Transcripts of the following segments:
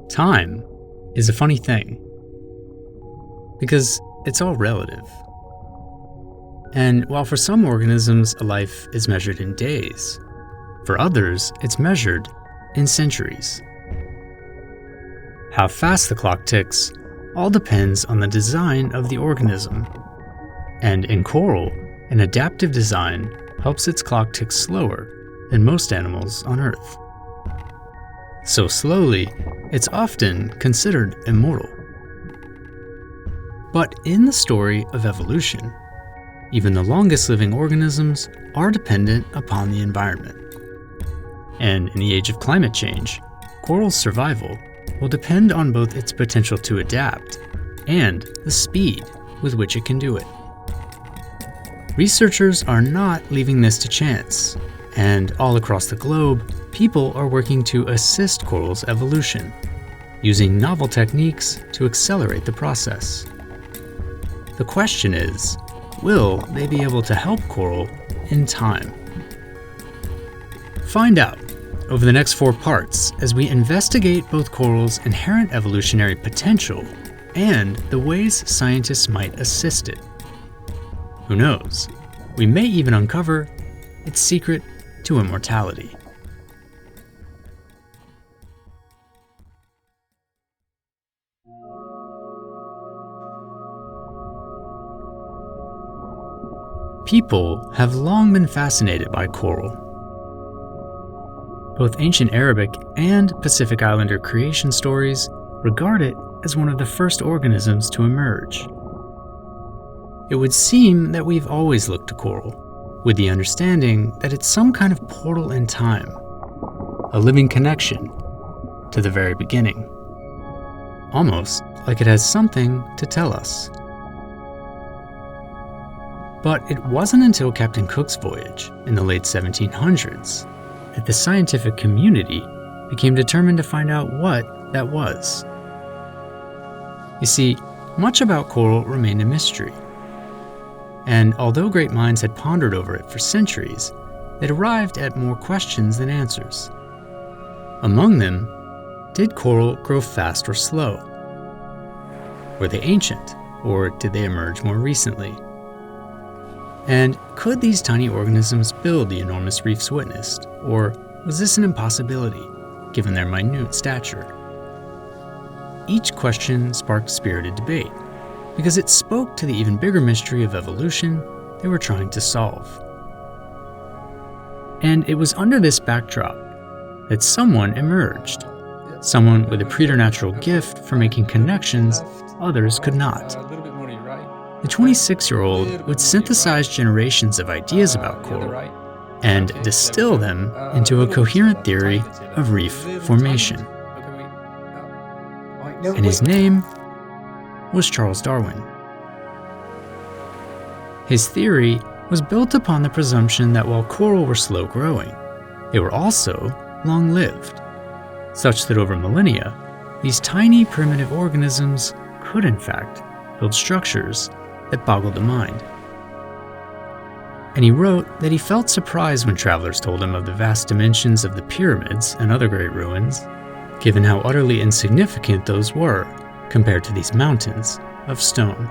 Time is a funny thing because it's all relative. And while for some organisms a life is measured in days, for others it's measured in centuries. How fast the clock ticks all depends on the design of the organism. And in coral, an adaptive design helps its clock tick slower than most animals on Earth. So slowly, it's often considered immortal. But in the story of evolution, even the longest living organisms are dependent upon the environment. And in the age of climate change, coral's survival will depend on both its potential to adapt and the speed with which it can do it. Researchers are not leaving this to chance, and all across the globe, people are working to assist coral's evolution, using novel techniques to accelerate the process. The question is, will they be able to help coral in time? Find out over the next 4 parts as we investigate both coral's inherent evolutionary potential and the ways scientists might assist it. Who knows? We may even uncover its secret to immortality. People have long been fascinated by coral. Both ancient Arabic and Pacific Islander creation stories regard it as one of the first organisms to emerge. It would seem that we've always looked to coral, with the understanding that it's some kind of portal in time, a living connection to the very beginning. Almost like it has something to tell us. But it wasn't until Captain Cook's voyage in the late 1700s that the scientific community became determined to find out what that was. You see, much about coral remained a mystery. And although great minds had pondered over it for centuries, they'd arrived at more questions than answers. Among them, did coral grow fast or slow? Were they ancient, or did they emerge more recently? And could these tiny organisms build the enormous reefs witnessed, or was this an impossibility, given their minute stature? Each question sparked spirited debate, because it spoke to the even bigger mystery of evolution they were trying to solve. And it was under this backdrop that someone emerged, someone with a preternatural gift for making connections others could not. The 26-year-old would synthesize generations of ideas about coral and distill them into a coherent theory of reef formation. And his name was Charles Darwin. His theory was built upon the presumption that while coral were slow-growing, they were also long-lived, such that over millennia, these tiny primitive organisms could in fact build structures that boggled the mind. And he wrote that he felt surprised when travelers told him of the vast dimensions of the pyramids and other great ruins, given how utterly insignificant those were compared to these mountains of stone.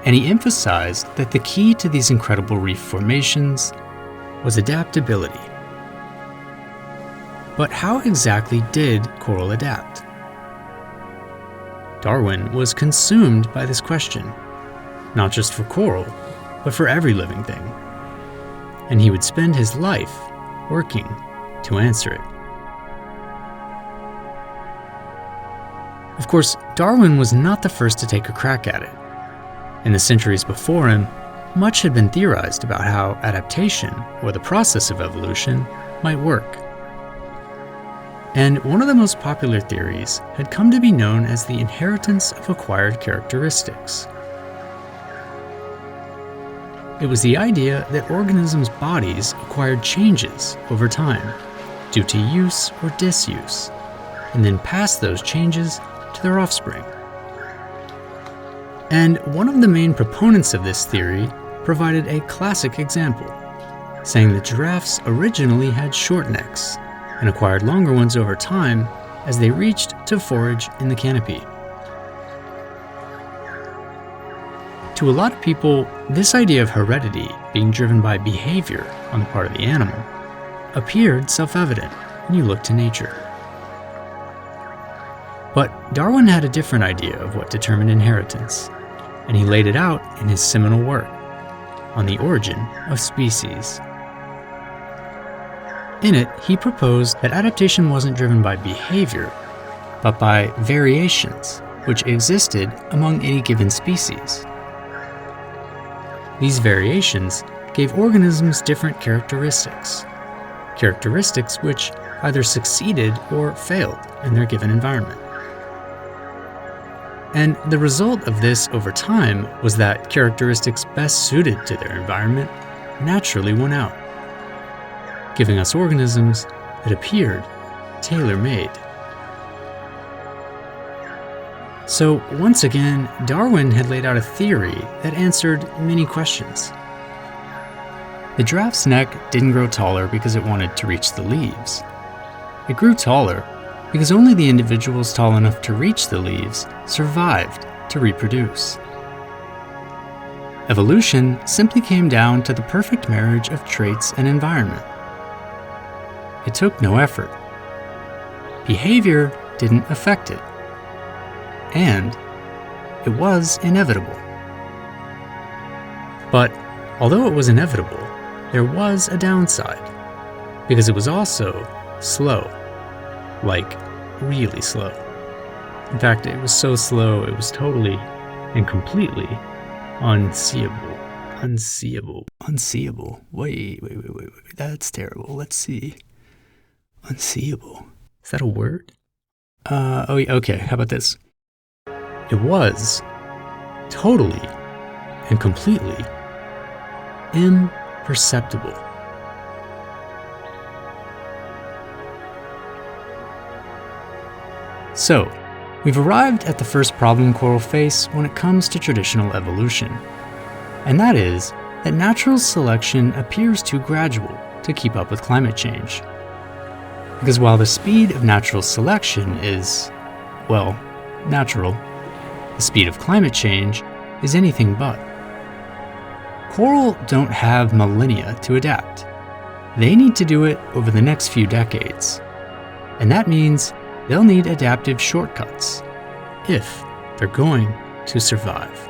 And he emphasized that the key to these incredible reef formations was adaptability. But how exactly did coral adapt? Darwin was consumed by this question, not just for coral, but for every living thing. And he would spend his life working to answer it. Of course, Darwin was not the first to take a crack at it. In the centuries before him, much had been theorized about how adaptation, or the process of evolution, might work. And one of the most popular theories had come to be known as the inheritance of acquired characteristics. It was the idea that organisms' bodies acquired changes over time due to use or disuse, and then passed those changes to their offspring. And one of the main proponents of this theory provided a classic example, saying that giraffes originally had short necks, and acquired longer ones over time as they reached to forage in the canopy. To a lot of people, this idea of heredity being driven by behavior on the part of the animal appeared self-evident when you look to nature. But Darwin had a different idea of what determined inheritance, and he laid it out in his seminal work on the origin of species. In it, he proposed that adaptation wasn't driven by behavior, but by variations which existed among any given species. These variations gave organisms different characteristics which either succeeded or failed in their given environment. And the result of this over time was that characteristics best suited to their environment naturally won out, giving us organisms that appeared tailor-made. So once again, Darwin had laid out a theory that answered many questions. The giraffe's neck didn't grow taller because it wanted to reach the leaves. It grew taller because only the individuals tall enough to reach the leaves survived to reproduce. Evolution simply came down to the perfect marriage of traits and environment. It took no effort. Behavior didn't affect it. And it was inevitable. But although it was inevitable, there was a downside, because it was also slow, like really slow. In fact, it was so slow it was totally and completely unseeable. Wait, that's terrible. Let's see. Unseeable. Is that a word? Okay, how about this? It was totally and completely imperceptible. So, we've arrived at the first problem coral face when it comes to traditional evolution, and that is that natural selection appears too gradual to keep up with climate change. Because while the speed of natural selection is, well, natural, the speed of climate change is anything but. Coral don't have millennia to adapt. They need to do it over the next few decades. And that means they'll need adaptive shortcuts if they're going to survive.